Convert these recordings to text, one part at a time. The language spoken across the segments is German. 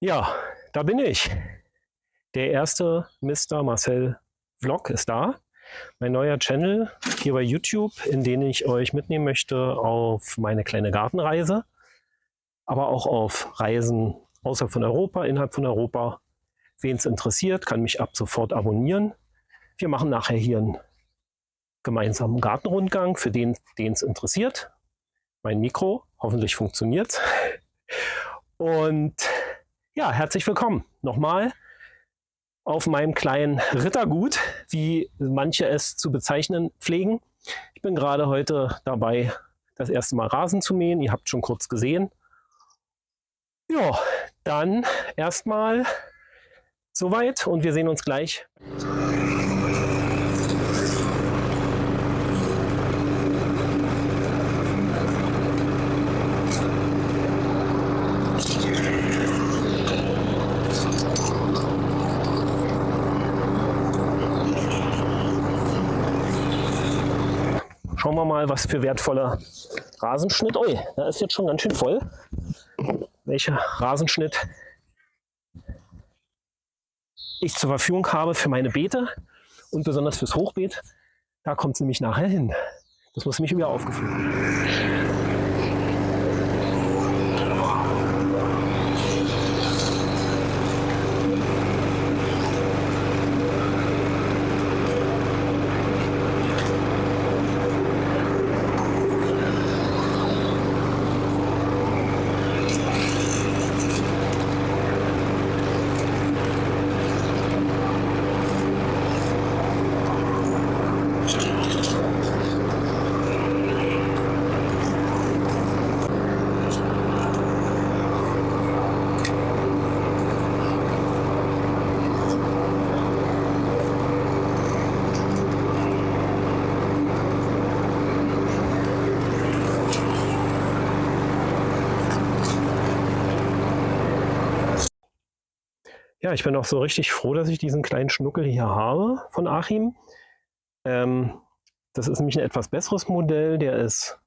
Ja, da bin ich. Der erste Mr. Marcel Vlog ist da. Mein neuer Channel hier bei YouTube, in den ich euch mitnehmen möchte auf meine kleine Gartenreise, aber auch auf Reisen außerhalb von Europa, innerhalb von Europa. Wen es interessiert, kann mich ab sofort abonnieren. Wir machen nachher hier einen gemeinsamen Gartenrundgang für den es interessiert. Mein Mikro, hoffentlich funktioniert. Und ja, herzlich willkommen nochmal auf meinem kleinen Rittergut, wie manche es zu bezeichnen pflegen. Ich bin gerade heute dabei, das erste Mal Rasen zu mähen. Ihr habt schon kurz gesehen. Ja, dann erstmal soweit und wir sehen uns gleich. Schauen wir mal, was für wertvoller Rasenschnitt. Ui, da ist jetzt schon ganz schön voll. Welcher Rasenschnitt ich zur Verfügung habe für meine Beete und besonders fürs Hochbeet. Da kommt es nämlich nachher hin. Das muss nämlich wieder aufgefüllt werden. Ja, ich bin auch so richtig froh, dass ich diesen kleinen Schnuckel hier habe von Achim. Das ist nämlich ein etwas besseres Modell, der ist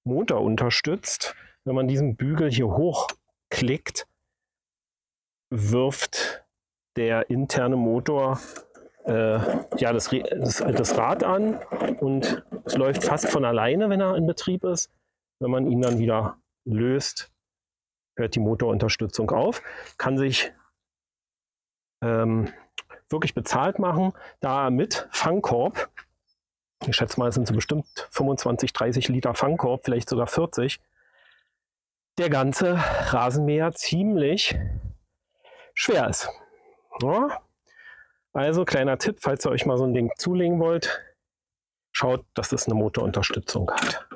motorunterstützt. Wenn man diesen Bügel hier hochklickt, wirft der interne Motor ja, das Rad an und es läuft fast von alleine, wenn er in Betrieb ist. Wenn man ihn dann wieder löst, hört die Motorunterstützung auf. Kann sich wirklich bezahlt machen, da mit Fangkorb. Ich schätze mal, es sind so bestimmt 25, 30 Liter Fangkorb, vielleicht sogar 40. Der ganze Rasenmäher ziemlich schwer ist. Ja. Also kleiner Tipp, falls ihr euch mal so ein Ding zulegen wollt, schaut, dass es eine Motorunterstützung hat.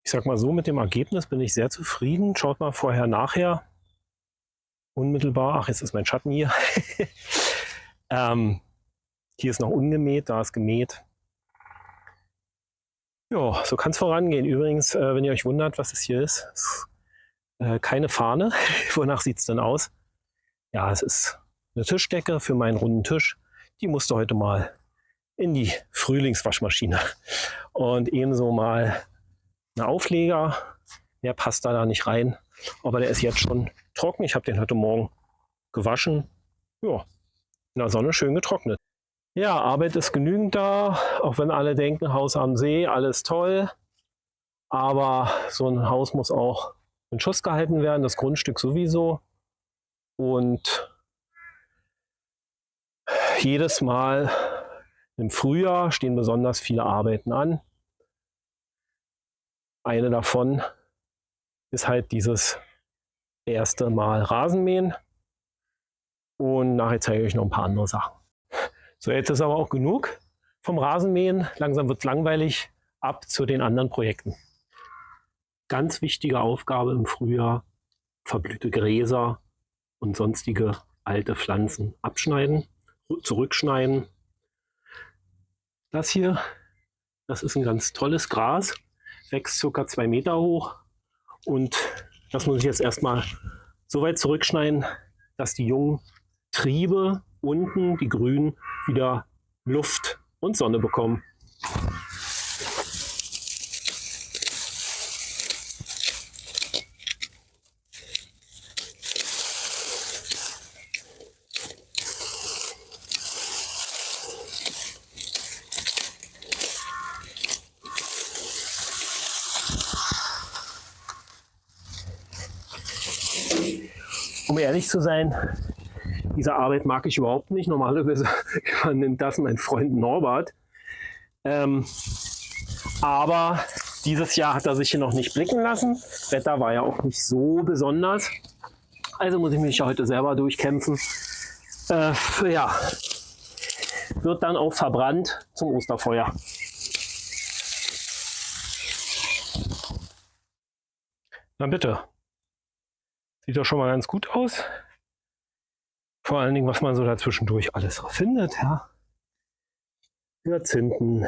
Ich sag mal so, mit dem Ergebnis bin ich sehr zufrieden. Schaut mal vorher, nachher. Unmittelbar, ach, jetzt ist mein Schatten hier. Hier ist noch ungemäht, da ist gemäht. Ja, so kann es vorangehen. Übrigens, wenn ihr euch wundert, was es hier ist keine Fahne. Wonach sieht es denn aus? Ja, es ist eine Tischdecke für meinen runden Tisch. Die musste heute mal in die Frühlingswaschmaschine. Und ebenso mal ein Aufleger, der passt da nicht rein, aber der ist jetzt schon trocken. Ich habe den heute Morgen gewaschen. Ja, in der Sonne schön getrocknet. Ja, Arbeit ist genügend da, auch wenn alle denken, Haus am See, alles toll. Aber so ein Haus muss auch in Schuss gehalten werden, das Grundstück sowieso. Und jedes Mal im Frühjahr stehen besonders viele Arbeiten an. Eine davon ist halt dieses erste Mal Rasenmähen. Und nachher zeige ich euch noch ein paar andere Sachen. So, jetzt ist aber auch genug vom Rasenmähen. Langsam wird es langweilig. Ab zu den anderen Projekten. Ganz wichtige Aufgabe im Frühjahr: verblühte Gräser und sonstige alte Pflanzen abschneiden, zurückschneiden. Das hier, das ist ein ganz tolles Gras, wächst ca. 2 Meter hoch und das muss ich jetzt erstmal so weit zurückschneiden, dass die jungen Triebe unten, die grünen, wieder Luft und Sonne bekommen. Um ehrlich zu sein, diese Arbeit mag ich überhaupt nicht. Normalerweise nennt das mein Freund Norbert. Aber dieses Jahr hat er sich hier noch nicht blicken lassen. Das Wetter war ja auch nicht so besonders. Also muss ich mich heute selber durchkämpfen. Ja, wird dann auch verbrannt zum Osterfeuer. Na bitte. Sieht doch schon mal ganz gut aus. Vor allen Dingen, was man so dazwischendurch alles findet. Ja. Hyazinthen.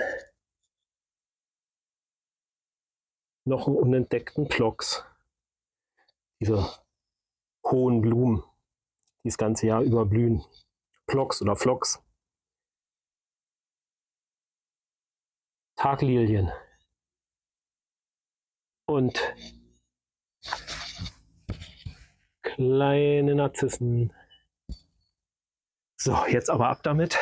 Noch einen unentdeckten Phlox. Diese hohen Blumen, die das ganze Jahr über blühen. Phlox oder Phlox. Taglilien. Und kleine Narzissen. So, jetzt aber ab damit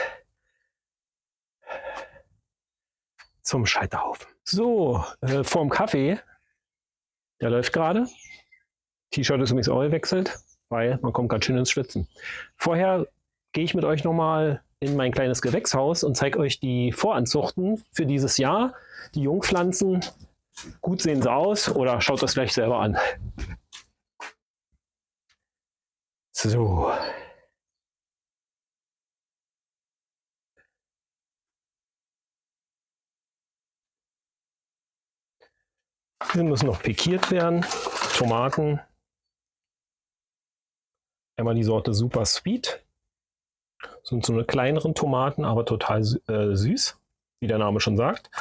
zum Scheiterhaufen. So, vorm Kaffee, der läuft gerade. T-Shirt ist übrigens auch gewechselt, weil man kommt ganz schön ins Schwitzen. Vorher gehe ich mit euch nochmal in mein kleines Gewächshaus und zeige euch die Voranzuchten für dieses Jahr. Die Jungpflanzen, gut sehen sie aus, oder schaut das gleich selber an. So. Diese müssen noch pikiert werden. Tomaten. Einmal die Sorte Super Sweet. Das sind so eine kleineren Tomaten, aber total süß, wie der Name schon sagt.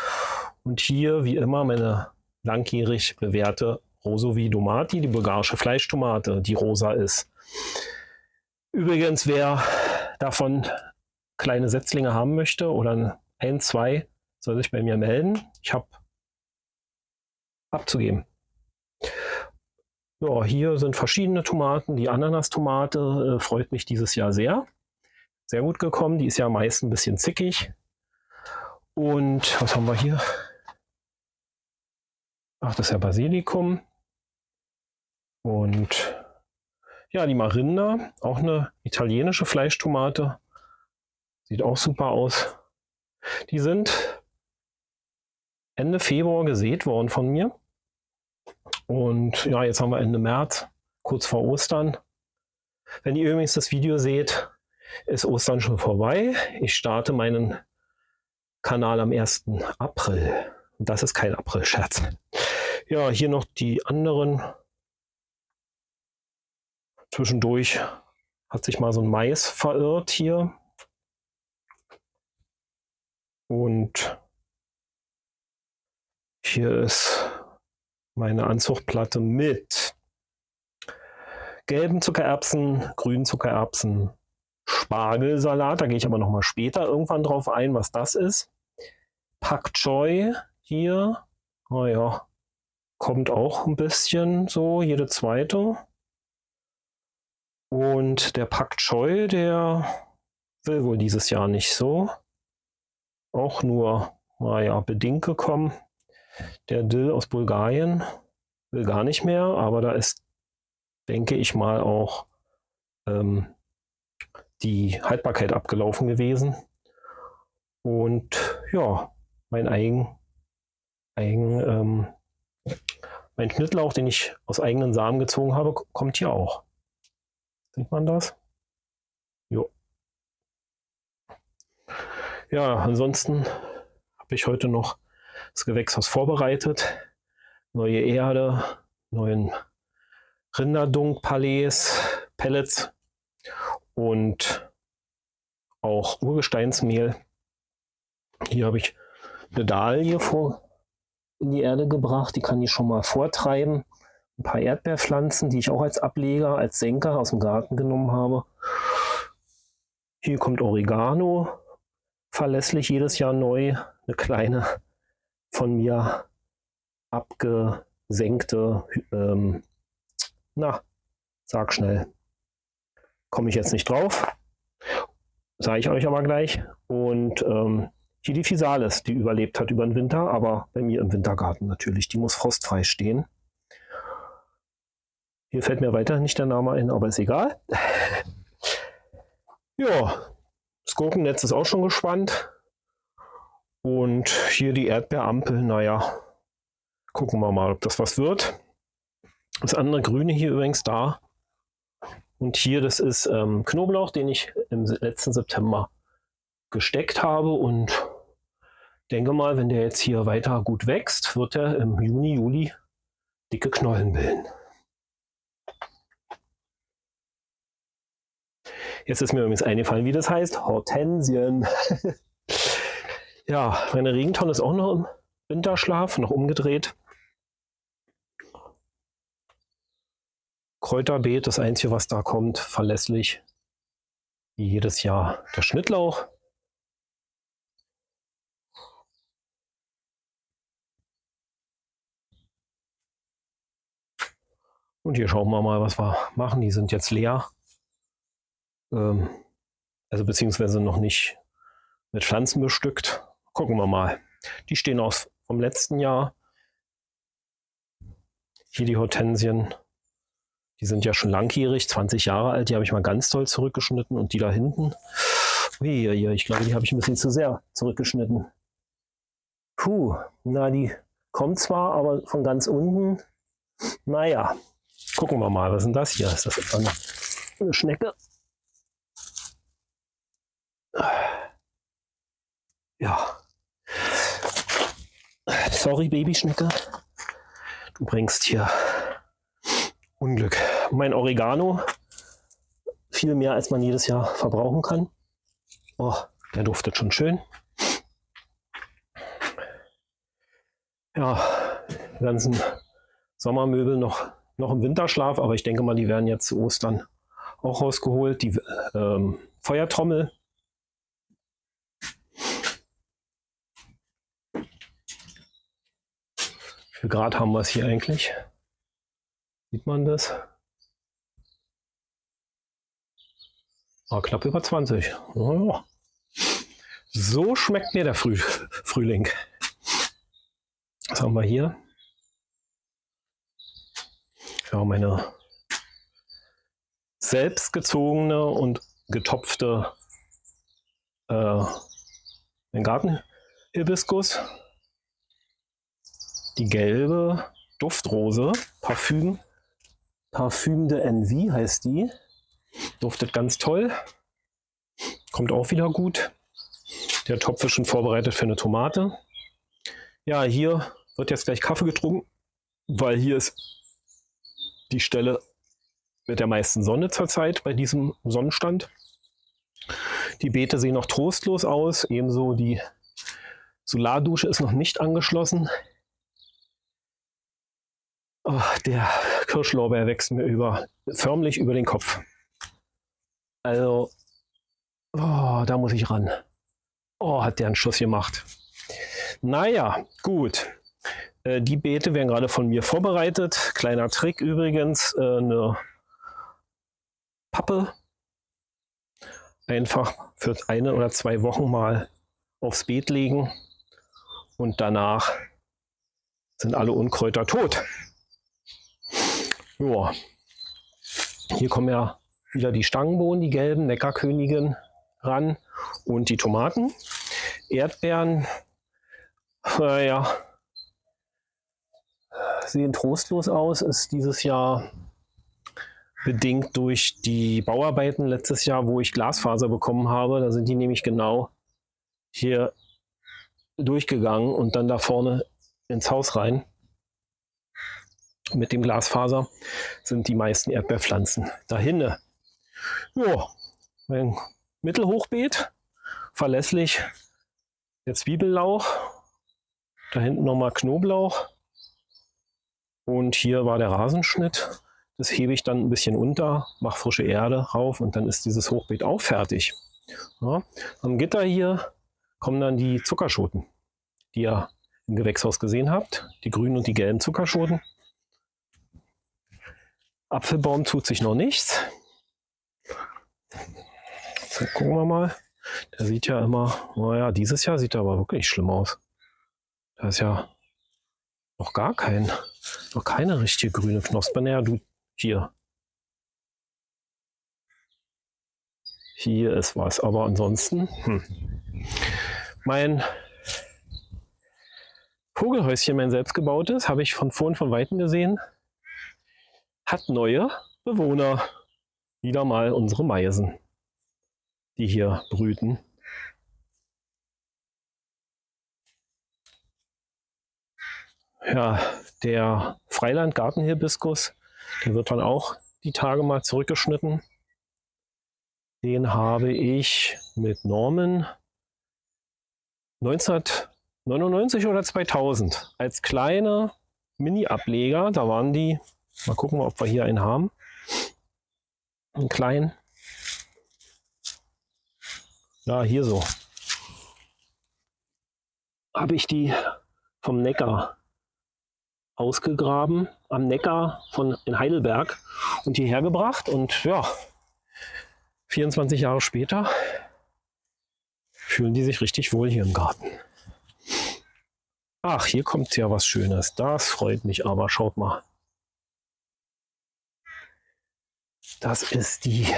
Und hier, wie immer, meine langjährig bewährte Rosovi Domati, die bulgarische Fleischtomate, die rosa ist. Übrigens, wer davon kleine Setzlinge haben möchte oder 1, 2, soll sich bei mir melden. Ich habe abzugeben. Ja, hier sind verschiedene Tomaten. Die Ananas-Tomate freut mich dieses Jahr sehr. Sehr gut gekommen. Die ist ja meist ein bisschen zickig. Und was haben wir hier? Ach, das ist ja Basilikum. Und ja, die Marinda, auch eine italienische Fleischtomate. Sieht auch super aus. Die sind Ende Februar gesät worden von mir. Und ja, jetzt haben wir Ende März, kurz vor Ostern. Wenn ihr übrigens das Video seht, ist Ostern schon vorbei. Ich starte meinen Kanal am 1. April. Und das ist kein April-Scherz. Ja, hier noch die anderen. Zwischendurch hat sich mal so ein Mais verirrt hier. Und hier ist meine Anzuchtplatte mit gelben Zuckererbsen, grünen Zuckererbsen, Spargelsalat. Da gehe ich aber noch mal später irgendwann drauf ein, was das ist. Pak Choi hier. Naja, kommt auch ein bisschen so, jede zweite. Und der Pak Choi, der will wohl dieses Jahr nicht so. auch nur, naja, bedingt gekommen. Der Dill aus Bulgarien will gar nicht mehr, aber da ist, denke ich mal, auch die Haltbarkeit abgelaufen gewesen. Und ja, mein mein Schnittlauch, den ich aus eigenen Samen gezogen habe, kommt hier auch. Sieht man das? Jo. Ja, ansonsten habe ich heute noch das Gewächshaus vorbereitet. Neue Erde, neuen Rinderdunk, Palets, Pellets und auch Urgesteinsmehl. Hier habe ich eine Dahlie in die Erde gebracht, die kann ich schon mal vortreiben. Ein paar Erdbeerpflanzen, die ich auch als Ableger, als Senker aus dem Garten genommen habe. Hier kommt Oregano, verlässlich jedes Jahr neu. Eine kleine von mir abgesenkte, sag schnell, komme ich jetzt nicht drauf, sage ich euch aber gleich. Und hier die Physalis, die überlebt hat über den Winter, aber bei mir im Wintergarten natürlich, die muss frostfrei stehen. Hier fällt mir weiter nicht der Name ein, aber ist egal. Ja, das Gurkennetz ist auch schon gespannt. Und hier die Erdbeerampel, naja, gucken wir mal, ob das was wird. Das andere Grüne hier übrigens da. Und hier, das ist Knoblauch, den ich im letzten September gesteckt habe. Und denke mal, wenn der jetzt hier weiter gut wächst, wird er im Juni, Juli dicke Knollen bilden. Jetzt ist mir übrigens eingefallen, wie das heißt. Hortensien. Ja, meine Regentonne ist auch noch im Winterschlaf, noch umgedreht. Kräuterbeet, das Einzige, was da kommt, verlässlich, wie jedes Jahr, der Schnittlauch. Und hier schauen wir mal, was wir machen. Die sind jetzt leer. Also beziehungsweise noch nicht mit Pflanzen bestückt. Gucken wir mal. Die stehen vom letzten Jahr. Hier die Hortensien. Die sind ja schon langjährig, 20 Jahre alt. Die habe ich mal ganz toll zurückgeschnitten. Und die da hinten, ich glaube, die habe ich ein bisschen zu sehr zurückgeschnitten. Puh, na, die kommt zwar, aber von ganz unten. Naja, gucken wir mal. Was ist denn das hier? Ist das eine Schnecke? Ja. Sorry, Babyschnecke. Du bringst hier Unglück. Mein Oregano, viel mehr als man jedes Jahr verbrauchen kann. Oh, der duftet schon schön. Ja, die ganzen Sommermöbel noch im Winterschlaf, aber ich denke mal, die werden jetzt zu Ostern auch rausgeholt. Die Feuertrommel. Wie viel Grad haben wir es hier eigentlich? Sieht man das? Knapp über 20. Oh. So schmeckt mir der Frühling. Was haben wir hier? Ja, meine selbstgezogene und getopfte Gartenhibiskus. Die gelbe Duftrose, Parfüm de Envie heißt die. Duftet ganz toll. Kommt auch wieder gut. Der Topf ist schon vorbereitet für eine Tomate. Ja, hier wird jetzt gleich Kaffee getrunken, weil hier ist die Stelle mit der meisten Sonne zurzeit bei diesem Sonnenstand. Die Beete sehen noch trostlos aus. Ebenso die Solardusche ist noch nicht angeschlossen. Oh, der Kirschlorbeer wächst mir förmlich über den Kopf. Also, da muss ich ran. Oh, hat der einen Schuss gemacht. Naja, gut. Die Beete werden gerade von mir vorbereitet. Kleiner Trick übrigens, eine Pappe einfach für 1 oder 2 Wochen mal aufs Beet legen und danach sind alle Unkräuter tot. Ja. Hier kommen ja wieder die Stangenbohnen, die gelben, Neckarkönigin ran und die Tomaten. Erdbeeren, ja, sehen trostlos aus, ist dieses Jahr bedingt durch die Bauarbeiten letztes Jahr, wo ich Glasfaser bekommen habe. Da sind die nämlich genau hier durchgegangen und dann da vorne ins Haus rein. Mit dem Glasfaser sind die meisten Erdbeerpflanzen dahin. Ja, mein Mittelhochbeet, verlässlich der Zwiebellauch, da hinten nochmal Knoblauch und hier war der Rasenschnitt. Das hebe ich dann ein bisschen unter, mache frische Erde rauf und dann ist dieses Hochbeet auch fertig. Ja, am Gitter hier kommen dann die Zuckerschoten, die ihr im Gewächshaus gesehen habt, die grünen und die gelben Zuckerschoten. Apfelbaum tut sich noch nichts. So, gucken wir mal. Der sieht ja immer, naja, dieses Jahr sieht er aber wirklich schlimm aus. Da ist ja noch keine richtige grüne Knospe. Naja, du, hier. Hier ist was, aber ansonsten, Mein Vogelhäuschen, mein selbstgebautes, habe ich von vorn von Weitem gesehen, hat neue Bewohner. Wieder mal unsere Meisen, die hier brüten. Ja, der Freiland-Gartenhibiskus, der wird dann auch die Tage mal zurückgeschnitten. Den habe ich mit Norman 1999 oder 2000 als kleine Mini-Ableger. Da waren die, mal gucken, ob wir hier einen haben. Einen kleinen. Ja, hier so. Habe ich die vom Neckar ausgegraben, am Neckar in Heidelberg und hierher gebracht. Und ja, 24 Jahre später fühlen die sich richtig wohl hier im Garten. Ach, hier kommt ja was Schönes. Das freut mich aber. Schaut mal. Das ist die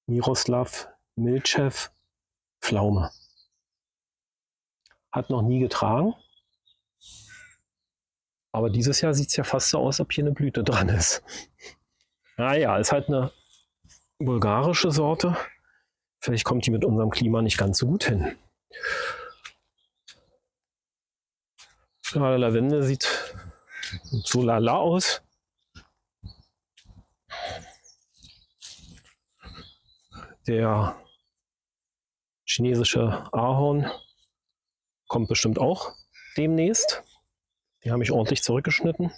Miroslav Milchev Pflaume. Hat noch nie getragen. Aber dieses Jahr sieht es ja fast so aus, ob hier eine Blüte dran ist. Naja, ist halt eine bulgarische Sorte. Vielleicht kommt die mit unserem Klima nicht ganz so gut hin. Ja, der Lavendel sieht so lala aus. Der chinesische Ahorn kommt bestimmt auch demnächst. Die habe ich ordentlich zurückgeschnitten.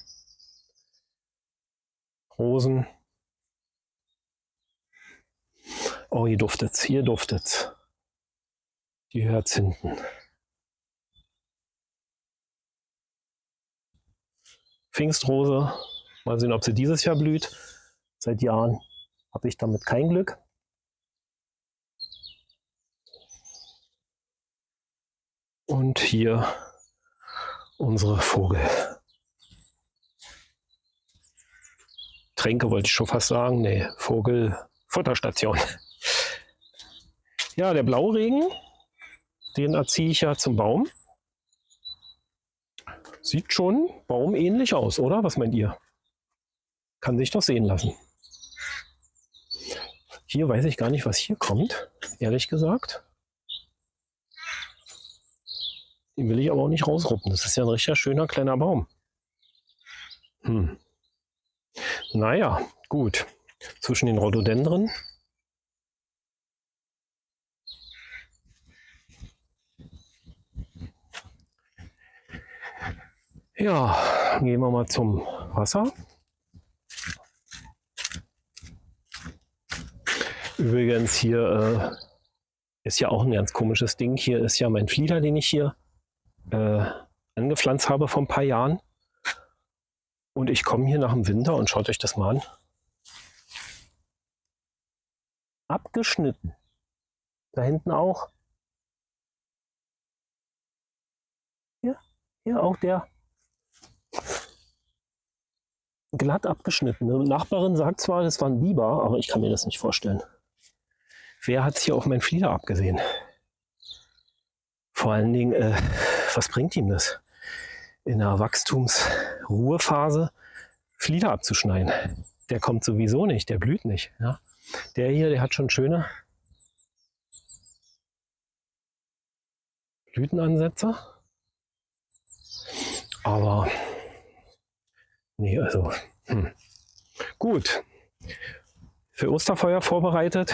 Rosen. Oh, hier duftet's, hier duftet's. Die Hyazinthen. Pfingstrose. Mal sehen, ob sie dieses Jahr blüht. Seit Jahren habe ich damit kein Glück. Und hier unsere Tränke wollte ich schon fast sagen. Nee, Vogelfutterstation. Ja, der Blauregen, den erziehe ich ja zum Baum. Sieht schon baumähnlich aus, oder? Was meint ihr? Kann sich doch sehen lassen. Hier weiß ich gar nicht, was hier kommt, ehrlich gesagt. Den will ich aber auch nicht rausruppen. Das ist ja ein richtig schöner kleiner Baum. Naja, gut. Zwischen den Rhododendren. Ja, gehen wir mal zum Wasser. Übrigens, hier ist ja auch ein ganz komisches Ding. Hier ist ja mein Flieder, den ich hier angepflanzt habe vor ein paar Jahren. Und ich komme hier nach dem Winter und schaut euch das mal an. abgeschnitten. Da hinten auch. Hier auch der glatt abgeschnitten. Eine Nachbarin sagt zwar, das war ein Biber, aber ich kann mir das nicht vorstellen. Wer hat es hier auf meinen Flieder abgesehen? Vor allen Dingen, was bringt ihm das? In der Wachstumsruhephase Flieder abzuschneiden. Der kommt sowieso nicht, der blüht nicht. Ja? Der hier, der hat schon schöne Blütenansätze. Aber nee, also gut. Für Osterfeuer vorbereitet.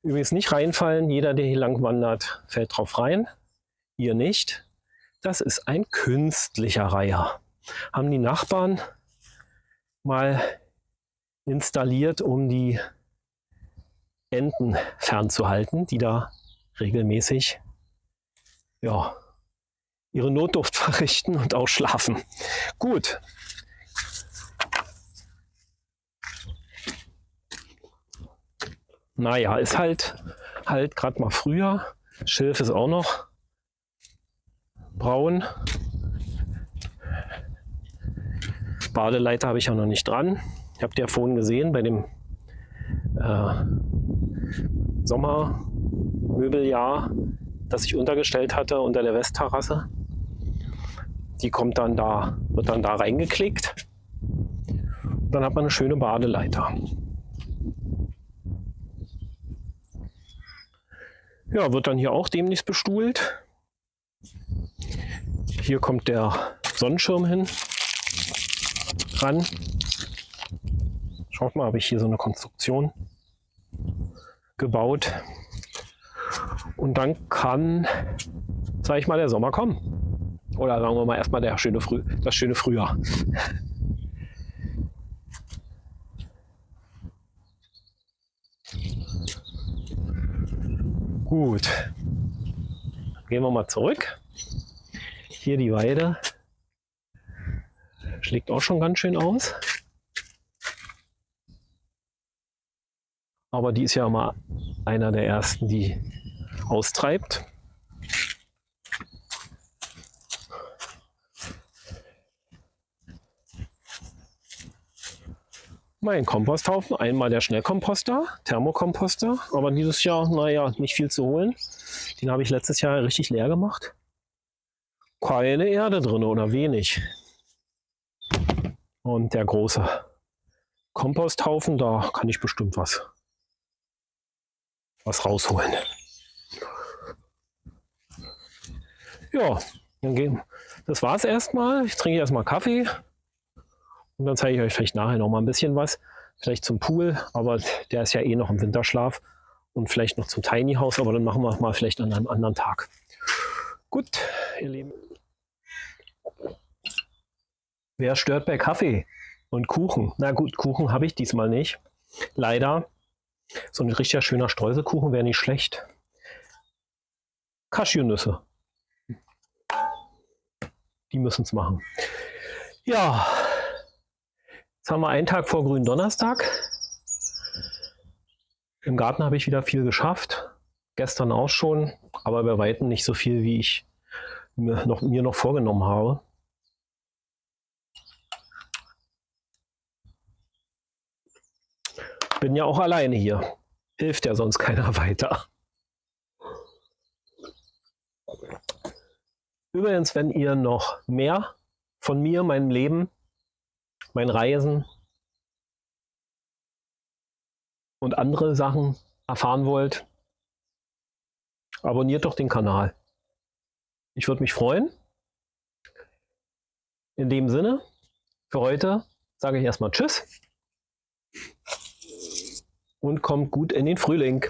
Übrigens nicht reinfallen. Jeder, der hier lang wandert, fällt drauf rein. Ihr nicht. Das ist ein künstlicher Reiher. Haben die Nachbarn mal installiert, um die Enten fernzuhalten, die da regelmäßig ja, ihre Notdurft verrichten und auch schlafen. Gut. Naja, ist halt gerade mal Frühjahr. Schilf ist auch noch braun. Badeleiter habe ich ja noch nicht dran. Ich habe ja vorhin gesehen bei dem Sommermöbeljahr, das ich untergestellt hatte unter der Westterrasse. Die kommt dann da, wird dann da reingeklickt. Dann hat man eine schöne Badeleiter. Ja, wird dann hier auch demnächst bestuhlt. Hier kommt der Sonnenschirm hin. Ran. Schaut mal, habe ich hier so eine Konstruktion gebaut. Und dann kann, sag ich mal, der Sommer kommen. Oder sagen wir mal erstmal das schöne Frühjahr. Gut. Gehen wir mal zurück. Hier die Weide. Schlägt auch schon ganz schön aus. Aber die ist ja mal einer der ersten, die austreibt. Mein Komposthaufen, einmal der Schnellkomposter, Thermokomposter, aber dieses Jahr, naja, nicht viel zu holen. Den habe ich letztes Jahr richtig leer gemacht. Keine Erde drin oder wenig. Und der große Komposthaufen, da kann ich bestimmt was rausholen. Ja, dann gehen. Das war es erstmal. Ich trinke erstmal Kaffee. Und dann zeige ich euch vielleicht nachher noch mal ein bisschen was. Vielleicht zum Pool, aber der ist ja eh noch im Winterschlaf. Und vielleicht noch zum Tiny House, aber dann machen wir mal vielleicht an einem anderen Tag. Gut, ihr Lieben. Wer stört bei Kaffee und Kuchen? Na gut, Kuchen habe ich diesmal nicht. Leider. So ein richtig schöner Streuselkuchen wäre nicht schlecht. Cashewnüsse. Die müssen es machen. Ja, jetzt haben wir einen Tag vor Gründonnerstag. Im Garten habe ich wieder viel geschafft. Gestern auch schon, aber bei weitem nicht so viel, wie ich mir noch vorgenommen habe. Bin ja auch alleine hier. Hilft ja sonst keiner weiter. Übrigens, wenn ihr noch mehr von mir, meinem Leben, meinen Reisen und andere Sachen erfahren wollt, abonniert doch den Kanal. Ich würde mich freuen. In dem Sinne, für heute sage ich erstmal Tschüss und kommt gut in den Frühling.